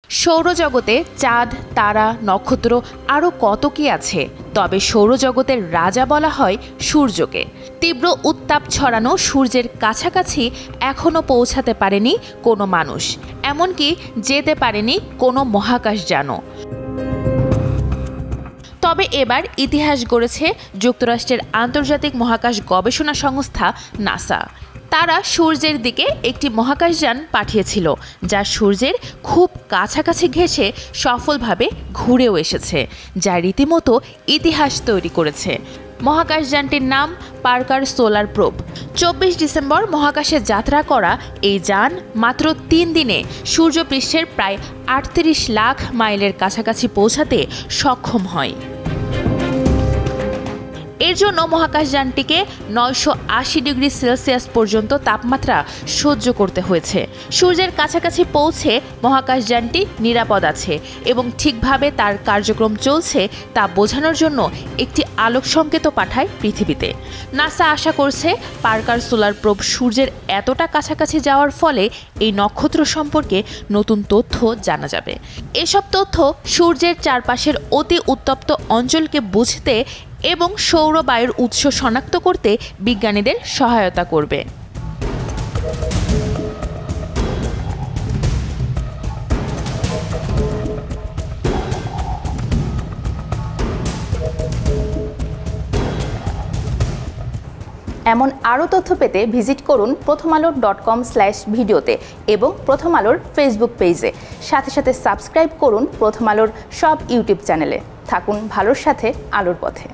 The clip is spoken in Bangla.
সৌরজগতে চাঁদ, তারা, নক্ষত্র আরও কত কি আছে, তবে সৌরজগতের রাজা বলা হয় সূর্যকে। তীব্র উত্তাপ ছড়ানো সূর্যের কাছাকাছি এখনও পৌঁছাতে পারেনি কোনো মানুষ, এমনকি যেতে পারেনি কোনো মহাকাশযানও। তবে এবার ইতিহাস গড়েছে যুক্তরাষ্ট্রের আন্তর্জাতিক মহাকাশ গবেষণা সংস্থা নাসা। তারা সূর্যের দিকে একটি মহাকাশযান পাঠিয়েছিল, যা সূর্যের খুব কাছাকাছি ঘেঁষে সফলভাবে ঘুরেও এসেছে, যা রীতিমতো ইতিহাস তৈরি করেছে। মহাকাশযানটির নাম পার্কার সোলার প্রোব। 24 ডিসেম্বর মহাকাশে যাত্রা করা এই যান মাত্র 3 দিনে সূর্যপৃষ্ঠের প্রায় 38 লাখ মাইলের কাছাকাছি পৌঁছাতে সক্ষম হয়। এর জন্য মহাকাশযানটিকে 980 ডিগ্রি সেলসিয়াস পর্যন্ত তাপমাত্রা সহ্য করতে হয়েছে। সূর্যের কাছাকাছি পৌঁছে মহাকাশযানটি নিরাপদ আছে এবং ঠিকভাবে তার কার্যক্রম চলছে তা বোঝানোর জন্য একটি আলোক সংকেত পাঠায় পৃথিবীতে। নাসা আশা করছে পার্কার সোলার প্রোব সূর্যের এতটা কাছাকাছি যাওয়ার ফলে এই নক্ষত্র সম্পর্কে নতুন তথ্য জানা যাবে। এসব তথ্য সূর্যের চারপাশের অতি উত্তপ্ত অঞ্চলকে বুঝতে এবং সৌর বায়ুর উৎস শনাক্ত করতে বিজ্ঞানীদের সহায়তা করবে। এমন আরও তথ্য পেতে ভিজিট করুন prothomalo.com/ভিডিওতে এবং প্রথম আলোর ফেসবুক পেজে। সাথে সাথে সাবস্ক্রাইব করুন প্রথম আলোর সব ইউটিউব চ্যানেলে। থাকুন ভালোর সাথে, আলোর পথে।